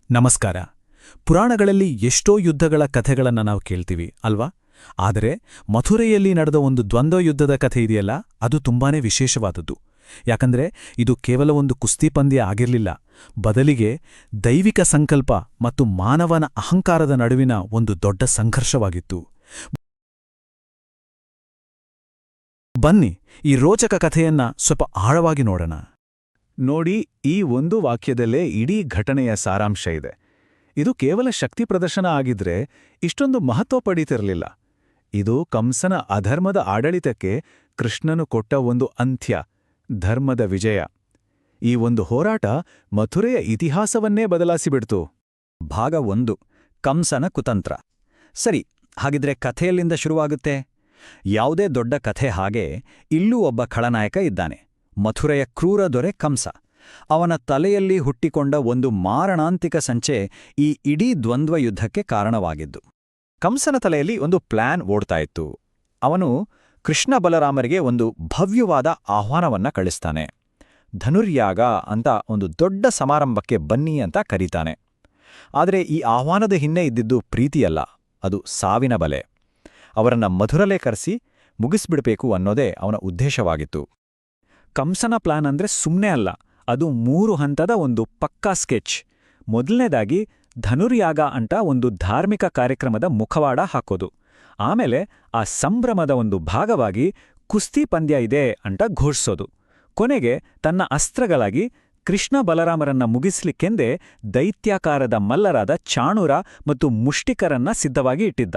ನಮಸ್ಕಾರ. ಪುರಾಣಗಳಲ್ಲಿ ಎಷ್ಟೋ ಯುದ್ಧಗಳ ಕಥೆಗಳನ್ನು ನಾವು ಕೇಳ್ತೀವಿ ಅಲ್ವಾ? ಆದರೆ ಮಥುರೆಯಲ್ಲಿ ನಡೆದ ಒಂದು ದ್ವಂದ್ವ ಯುದ್ಧದ ಕಥೆ ಇದೆಯಲ್ಲ, ಅದು ತುಂಬಾನೇ ವಿಶೇಷವಾದದ್ದು. ಯಾಕಂದ್ರೆ ಇದು ಕೇವಲ ಒಂದು ಕುಸ್ತಿ ಪಂದ್ಯ ಆಗಿರಲಿಲ್ಲ, ಬದಲಿಗೆ ದೈವಿಕ ಸಂಕಲ್ಪ ಮತ್ತು ಮಾನವನ ಅಹಂಕಾರದ ನಡುವಿನ ಒಂದು ದೊಡ್ಡ ಸಂಘರ್ಷವಾಗಿತ್ತು. ಬನ್ನಿ, ಈ ರೋಚಕ ಕಥೆಯನ್ನ ಸ್ವಲ್ಪ ಆಳವಾಗಿ ನೋಡೋಣ. ನೋಡಿ, ಈ ಒಂದು ವಾಕ್ಯದಲ್ಲೇ ಇಡೀ ಘಟನೆಯ ಸಾರಾಂಶ ಇದೆ. ಇದು ಕೇವಲ ಶಕ್ತಿ ಪ್ರದರ್ಶನ ಆಗಿದ್ರೆ ಇಷ್ಟೊಂದು ಮಹತ್ವ ಪಡೀತಿರಲಿಲ್ಲ. ಇದು ಕಂಸನ ಅಧರ್ಮದ ಆಡಳಿತಕ್ಕೆ ಕೃಷ್ಣನು ಕೊಟ್ಟ ಒಂದು ಅಂತ್ಯ, ಧರ್ಮದ ವಿಜಯ. ಈ ಒಂದು ಹೋರಾಟ ಮಥುರೆಯ ಇತಿಹಾಸವನ್ನೇ ಬದಲಾಯಿಸಿಬಿಡ್ತು. ಭಾಗ 1. ಕಂಸನ ಕುತಂತ್ರ. ಸರಿ, ಹಾಗಿದ್ರೆ ಕಥೆಯಲ್ಲಿಂದ ಶುರುವಾಗುತ್ತೆ. ಯಾವುದೇ ದೊಡ್ಡ ಕಥೆ ಹಾಗೆ ಇಲ್ಲೂ ಒಬ್ಬ ಖಳನಾಯಕ ಇದ್ದಾನೆ, ಮಥುರೆಯ ಕ್ರೂರ ದೊರೆ ಕಂಸ. ಅವನ ತಲೆಯಲ್ಲಿ ಹುಟ್ಟಿಕೊಂಡ ಒಂದು ಮಾರಣಾಂತಿಕ ಸಂಚೆ ಈ ಇಡೀ ದ್ವಂದ್ವ ಯುದ್ಧಕ್ಕೆ ಕಾರಣವಾಗಿದ್ದು. ಕಂಸನ ತಲೆಯಲ್ಲಿ ಒಂದು ಪ್ಲಾನ್ ಓಡ್ತಾ ಇತ್ತು. ಅವನು ಕೃಷ್ಣ ಬಲರಾಮರಿಗೆ ಒಂದು ಭವ್ಯವಾದ ಆಹ್ವಾನವನ್ನ ಕಳಿಸ್ತಾನೆ. ಧನುರ್ಯಾಗ ಅಂತ ಒಂದು ದೊಡ್ಡ ಸಮಾರಂಭಕ್ಕೆ ಬನ್ನಿ ಅಂತ ಕರೀತಾನೆ. ಆದರೆ ಈ ಆಹ್ವಾನದ ಹಿಂದೆ ಇದ್ದಿದ್ದು ಪ್ರೀತಿಯಲ್ಲ, ಅದು ಸಾವಿನ ಬಲೆ. ಅವರನ್ನ ಮಧುರಲೇ ಕರೆಸಿ ಮುಗಿಸ್ಬಿಡ್ಬೇಕು ಅನ್ನೋದೇ ಅವನ ಉದ್ದೇಶವಾಗಿತ್ತು. ಕಂಸನ ಪ್ಲಾನ್ ಅಂದ್ರೆ ಸುಮ್ಮನೆ ಅಲ್ಲ, ಅದು 3 ಹಂತದ ಒಂದು ಪಕ್ಕಾ ಸ್ಕೆಚ್. ಮೊದಲನೇದಾಗಿ ಧನುರ್ಯಾಗ ಅಂತ ಒಂದು ಧಾರ್ಮಿಕ ಕಾರ್ಯಕ್ರಮದ ಮುಖವಾಡ ಹಾಕೋದು. ಆಮೇಲೆ ಆ ಸಂಭ್ರಮದ ಒಂದು ಭಾಗವಾಗಿ ಕುಸ್ತಿ ಪಂದ್ಯ ಇದೆ ಅಂತ ಘೋಷಿಸೋದು. ಕೊನೆಗೆ ತನ್ನ ಅಸ್ತ್ರಗಳಾಗಿ ಕೃಷ್ಣ ಬಲರಾಮರನ್ನ ಮುಗಿಸ್ಲಿಕ್ಕೆಂದೇ ದೈತ್ಯಾಕಾರದ ಮಲ್ಲರಾದ ಚಾಣೂರ ಮತ್ತು ಮುಷ್ಟಿಕರನ್ನ ಸಿದ್ಧವಾಗಿ ಇಟ್ಟಿದ್ದ.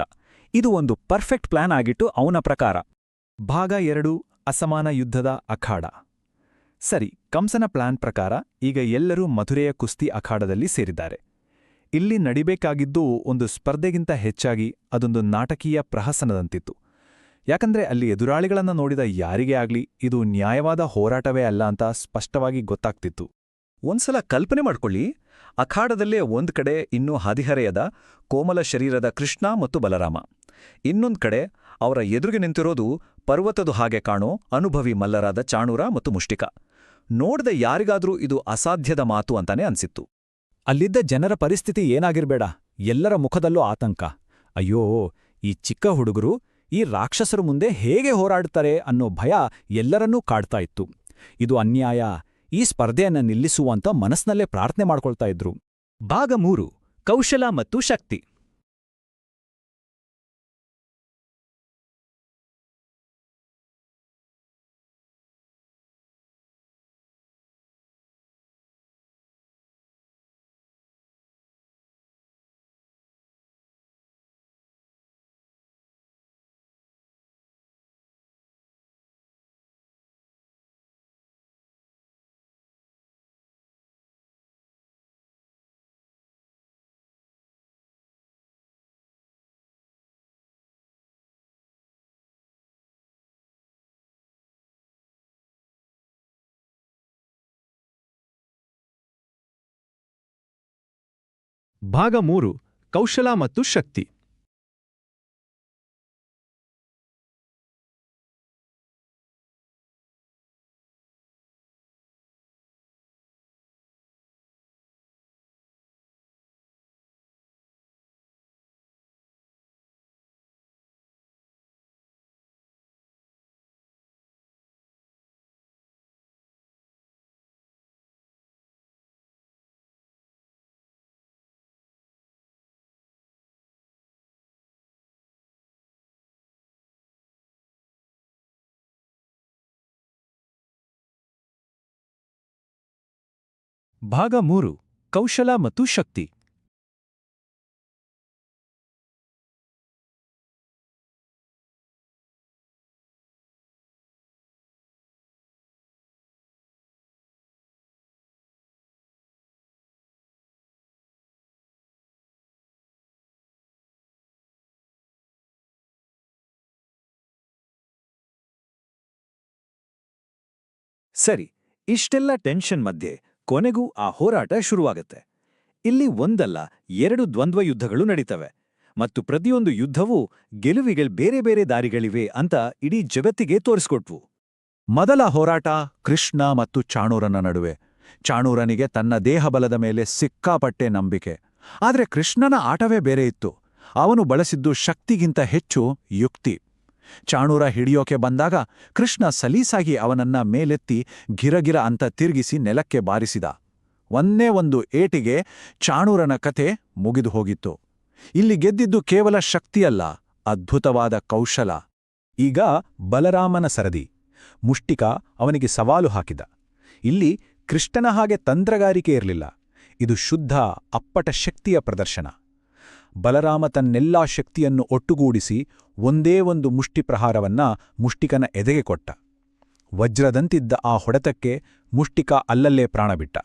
ಇದು ಒಂದು ಪರ್ಫೆಕ್ಟ್ ಪ್ಲಾನ್ ಆಗಿತ್ತು ಅವನ ಪ್ರಕಾರ. ಭಾಗ 2. ಅಸಮಾನ ಯುದ್ಧದ ಅಖಾಡ. ಸರಿ, ಕಂಸನ ಪ್ಲಾನ್ ಪ್ರಕಾರ ಈಗ ಎಲ್ಲರೂ ಮಥುರೆಯ ಕುಸ್ತಿ ಅಖಾಡದಲ್ಲಿ ಸೇರಿದ್ದಾರೆ. ಇಲ್ಲಿ ನಡಿಬೇಕಾಗಿದ್ದು ಒಂದು ಸ್ಪರ್ಧೆಗಿಂತ ಹೆಚ್ಚಾಗಿ ಅದೊಂದು ನಾಟಕೀಯ ಪ್ರಹಸನದಂತಿತ್ತು. ಯಾಕಂದ್ರೆ ಅಲ್ಲಿ ಎದುರಾಳಿಗಳನ್ನ ನೋಡಿದ ಯಾರಿಗೇ ಆಗ್ಲಿ ಇದು ನ್ಯಾಯವಾದ ಹೋರಾಟವೇ ಅಲ್ಲ ಅಂತ ಸ್ಪಷ್ಟವಾಗಿ ಗೊತ್ತಾಗ್ತಿತ್ತು. ಒಂದ್ಸಲ ಕಲ್ಪನೆ ಮಾಡ್ಕೊಳ್ಳಿ, ಅಖಾಡದಲ್ಲೇ ಒಂದ್ ಕಡೆ ಇನ್ನೂ ಹದಿಹರೆಯದ ಕೋಮಲ ಶರೀರದ ಕೃಷ್ಣ ಮತ್ತು ಬಲರಾಮ, ಇನ್ನೊಂದ್ ಕಡೆ ಅವರ ಎದುರಿಗೆ ನಿಂತಿರೋದು ಪರ್ವತದ ಹಾಗೆ ಕಾಣೋ ಅನುಭವಿ ಮಲ್ಲರಾದ ಚಾಣೂರ ಮತ್ತು ಮುಷ್ಟಿಕ. ನೋಡ್ದ ಯಾರಿಗಾದ್ರೂ ಇದು ಅಸಾಧ್ಯದ ಮಾತು ಅಂತಾನೆ ಅನ್ಸಿತ್ತು. ಅಲ್ಲಿದ್ದ ಜನರ ಪರಿಸ್ಥಿತಿ ಏನಾಗಿರ್ಬೇಡ, ಎಲ್ಲರ ಮುಖದಲ್ಲೂ ಆತಂಕ. ಅಯ್ಯೋ, ಈ ಚಿಕ್ಕ ಹುಡುಗರು ಈ ರಾಕ್ಷಸರ ಮುಂದೆ ಹೇಗೆ ಹೋರಾಡ್ತಾರೆ ಅನ್ನೋ ಭಯ ಎಲ್ಲರನ್ನೂ ಕಾಡ್ತಾ ಇತ್ತು. ಇದು ಅನ್ಯಾಯ, ಈ ಸ್ಪರ್ಧೆಯನ್ನ ನಿಲ್ಲಿಸುವಂತ ಮನಸ್ನಲ್ಲೇ ಪ್ರಾರ್ಥನೆ ಮಾಡ್ಕೊಳ್ತಾ ಇದ್ರು. ಭಾಗ 3. ಕೌಶಲ ಮತ್ತು ಶಕ್ತಿ. ಭಾಗ 3. ಕೌಶಲ ಮತ್ತು ಶಕ್ತಿ. ಭಾಗ 3. ಕೌಶಲ ಮತ್ತು ಶಕ್ತಿ. ಸರಿ, ಇಷ್ಟೆಲ್ಲ ಟೆನ್ಷನ್ ಮಧ್ಯೆ ಕೊನೆಗೂ ಆ ಹೋರಾಟ ಶುರುವಾಗತ್ತೆ. ಇಲ್ಲಿ ಒಂದಲ್ಲ 2 ದ್ವಂದ್ವ ಯುದ್ಧಗಳು ನಡೀತವೆ, ಮತ್ತು ಪ್ರತಿಯೊಂದು ಯುದ್ಧವೂ ಗೆಲುವಿಗೆ ಬೇರೆ ಬೇರೆ ದಾರಿಗಳಿವೆ ಅಂತ ಇಡೀ ಜಗತ್ತಿಗೆ ತೋರಿಸ್ಕೊಟ್ವು. ಮೊದಲ ಹೋರಾಟ ಕೃಷ್ಣ ಮತ್ತು ಚಾಣೂರನ ನಡುವೆ. ಚಾಣೂರನಿಗೆ ತನ್ನ ದೇಹಬಲದ ಮೇಲೆ ಸಿಕ್ಕಾಪಟ್ಟೆ ನಂಬಿಕೆ. ಆದರೆ ಕೃಷ್ಣನ ಆಟವೇ ಬೇರೆ ಇತ್ತು. ಅವನು ಬಳಸಿದ್ದು ಶಕ್ತಿಗಿಂತ ಹೆಚ್ಚು ಯುಕ್ತಿ. ಚಾಣೂರ ಹಿಡಿಯೋಕೆ ಬಂದಾಗ ಕೃಷ್ಣ ಸಲೀಸಾಗಿ ಅವನನ್ನ ಮೇಲೆತ್ತಿ ಗಿರಗಿರ ಅಂತ ತಿರುಗಿಸಿ ನೆಲಕ್ಕೆ ಬಾರಿಸಿದ. ಒಂದೇ ಒಂದು ಏಟಿಗೆ ಚಾಣೂರನ ಕಥೆ ಮುಗಿದು ಹೋಗಿತ್ತು. ಇಲ್ಲಿ ಗೆದ್ದಿದ್ದು ಕೇವಲ ಶಕ್ತಿಯಲ್ಲ, ಅದ್ಭುತವಾದ ಕೌಶಲ. ಈಗ ಬಲರಾಮನ ಸರದಿ. ಮುಷ್ಟಿಕ ಅವನಿಗೆ ಸವಾಲು ಹಾಕಿದ. ಇಲ್ಲಿ ಕೃಷ್ಣನ ಹಾಗೆ ತಂತ್ರಗಾರಿಕೆ ಇರಲಿಲ್ಲ. ಇದು ಶುದ್ಧ ಅಪ್ಪಟ ಶಕ್ತಿಯ ಪ್ರದರ್ಶನ. ಬಲರಾಮ ತನ್ನೆಲ್ಲಾ ಶಕ್ತಿಯನ್ನು ಒಟ್ಟುಗೂಡಿಸಿ ಒಂದೇ ಒಂದು ಮುಷ್ಟಿಪ್ರಹಾರವನ್ನ ಮುಷ್ಟಿಕನ ಎದೆಗೆ ಕೊಟ್ಟ. ವಜ್ರದಂತಿದ್ದ ಆ ಹೊಡೆತಕ್ಕೆ ಮುಷ್ಟಿಕ ಅಲ್ಲಲ್ಲೇ ಪ್ರಾಣಬಿಟ್ಟ.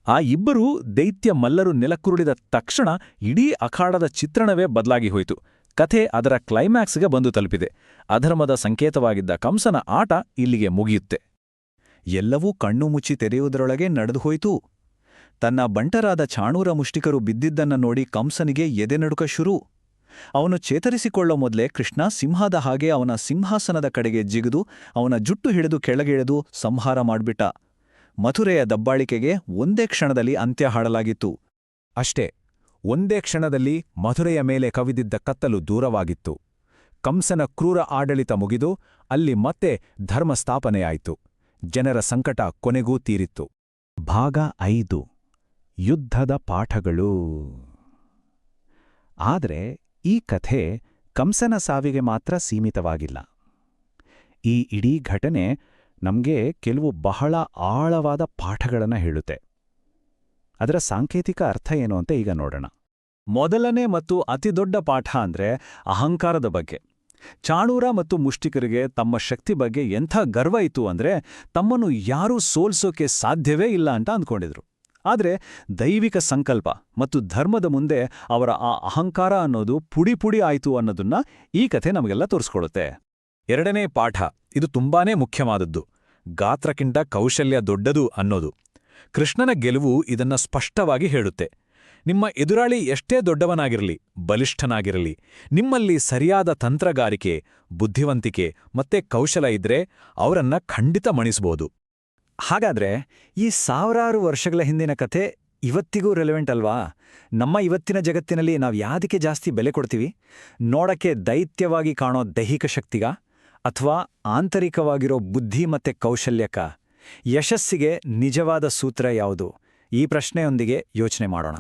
ಆ ಇಬ್ಬರೂ ದೈತ್ಯ ಮಲ್ಲರು ನೆಲಕ್ಕುರುಳಿದ ತಕ್ಷಣ ಇಡೀ ಅಖಾಡದ ಚಿತ್ರಣವೇ ಬದಲಾಗಿ ಹೋಯಿತು. ಕಥೆ ಅದರ ಕ್ಲೈಮ್ಯಾಕ್ಸ್ಗೆ ಬಂದು ತಲುಪಿದೆ. ಅಧರ್ಮದ ಸಂಕೇತವಾಗಿದ್ದ ಕಂಸನ ಆಟ ಇಲ್ಲಿಗೆ ಮುಗಿಯುತ್ತೆ. ಎಲ್ಲವೂ ಕಣ್ಣು ಮುಚ್ಚಿ ತೆರೆಯುವುದರೊಳಗೆ ನಡೆದುಹೋಯಿತು. ತನ್ನ ಬಂಟರಾದ ಚಾಣೂರ ಮುಷ್ಟಿಕರು ಬಿದ್ದಿದ್ದನ್ನ ನೋಡಿ ಕಂಸನಿಗೆ ಎದೆನಡುಕ ಶುರು. ಅವನು ಚೇತರಿಸಿಕೊಳ್ಳೋ ಮೊದಲೇ ಕೃಷ್ಣ ಸಿಂಹದ ಹಾಗೆ ಅವನ ಸಿಂಹಾಸನದ ಕಡೆಗೆ ಜಿಗಿದು ಅವನ ಜುಟ್ಟು ಹಿಡಿದು ಕೆಳಗಿಳಿದು ಸಂಹಾರ ಮಾಡ್ಬಿಟ್ಟ. ಮಥುರೆಯ ದಬ್ಬಾಳಿಕೆಗೆ ಒಂದೇ ಕ್ಷಣದಲ್ಲಿ ಅಂತ್ಯ ಹಾಡಲಾಗಿತ್ತು. ಅಷ್ಟೇ, ಒಂದೇ ಕ್ಷಣದಲ್ಲಿ ಮಥುರೆಯ ಮೇಲೆ ಕವಿದಿದ್ದ ಕತ್ತಲು ದೂರವಾಗಿತ್ತು. ಕಂಸನ ಕ್ರೂರ ಆಡಳಿತ ಮುಗಿದು ಅಲ್ಲಿ ಮತ್ತೆ ಧರ್ಮ ಸ್ಥಾಪನೆಯಾಯಿತು. ಜನರ ಸಂಕಟ ಕೊನೆಗೂ ತೀರಿತ್ತು. ಭಾಗ 5 ಯುದ್ಧದ ಪಾಠಗಳು. ಆದರೆ ಈ ಕಥೆ ಕಂಸನ ಸಾವಿಗೆ ಮಾತ್ರ ಸೀಮಿತವಾಗಿಲ್ಲ. ಈ ಇಡೀ ಘಟನೆ ನಮಗೆ ಕೆಲವು ಬಹಳ ಆಳವಾದ ಪಾಠಗಳನ್ನು ಹೇಳುತ್ತೆ. ಅದರ ಸಾಂಕೇತಿಕ ಅರ್ಥ ಏನು ಅಂತ ಈಗ ನೋಡೋಣ. ಮೊದಲನೇ ಮತ್ತು ಅತಿದೊಡ್ಡ ಪಾಠ ಅಂದ್ರೆ ಅಹಂಕಾರದ ಬಗ್ಗೆ. ಚಾಣೂರ ಮತ್ತು ಮುಷ್ಟಿಕರಿಗೆ ತಮ್ಮ ಶಕ್ತಿ ಬಗ್ಗೆ ಎಂಥ ಗರ್ವ ಇತ್ತು ಅಂದ್ರೆ ತಮ್ಮನ್ನು ಯಾರೂ ಸೋಲ್ಸೋಕೆ ಸಾಧ್ಯವೇ ಇಲ್ಲ ಅಂತ ಅಂದ್ಕೊಂಡಿದ್ರು. ಆದರೆ ದೈವಿಕ ಸಂಕಲ್ಪ ಮತ್ತು ಧರ್ಮದ ಮುಂದೆ ಅವರ ಆ ಅಹಂಕಾರ ಅನ್ನೋದು ಪುಡಿ ಪುಡಿ ಆಯಿತು ಅನ್ನೋದನ್ನ ಈ ಕಥೆ ನಮಗೆಲ್ಲ ತೋರಿಸ್ಕೊಡುತ್ತೆ. ಎರಡನೇ ಪಾಠ, ಇದು ತುಂಬಾನೇ ಮುಖ್ಯವಾದದ್ದು. ಗಾತ್ರಕ್ಕಿಂತ ಕೌಶಲ್ಯ ದೊಡ್ಡದು ಅನ್ನೋದು. ಕೃಷ್ಣನ ಗೆಲುವು ಇದನ್ನ ಸ್ಪಷ್ಟವಾಗಿ ಹೇಳುತ್ತೆ. ನಿಮ್ಮ ಎದುರಾಳಿ ಎಷ್ಟೇ ದೊಡ್ಡವನಾಗಿರಲಿ, ಬಲಿಷ್ಠನಾಗಿರಲಿ, ನಿಮ್ಮಲ್ಲಿ ಸರಿಯಾದ ತಂತ್ರಗಾರಿಕೆ, ಬುದ್ಧಿವಂತಿಕೆ ಮತ್ತೆ ಕೌಶಲ ಇದ್ರೆ ಅವರನ್ನ ಖಂಡಿತ ಮಣಿಸ್ಬೋದು. ಹಾಗಾದ್ರೆ ಈ ಸಾವಿರಾರು ವರ್ಷಗಳ ಹಿಂದಿನ ಕಥೆ ಇವತ್ತಿಗೂ ರೆಲೆವೆಂಟ್ ಅಲ್ವಾ? ನಮ್ಮ ಇವತ್ತಿನ ಜಗತ್ತಿನಲ್ಲಿ ನಾವು ಯಾದಕ್ಕೆ ಜಾಸ್ತಿ ಬೆಲೆ ಕೊಡ್ತೀವಿ? ನೋಡಕ್ಕೆ ದೈತ್ಯವಾಗಿ ಕಾಣೋ ದೈಹಿಕ ಶಕ್ತಿಗ, ಅಥವಾ ಆಂತರಿಕವಾಗಿರೋ ಬುದ್ಧಿ ಮತ್ತೆ ಕೌಶಲ್ಯಕ್ಕ? ಯಶಸ್ಸಿಗೆ ನಿಜವಾದ ಸೂತ್ರ ಯಾವುದು? ಈ ಪ್ರಶ್ನೆಯೊಂದಿಗೆ ಯೋಚನೆ ಮಾಡೋಣ.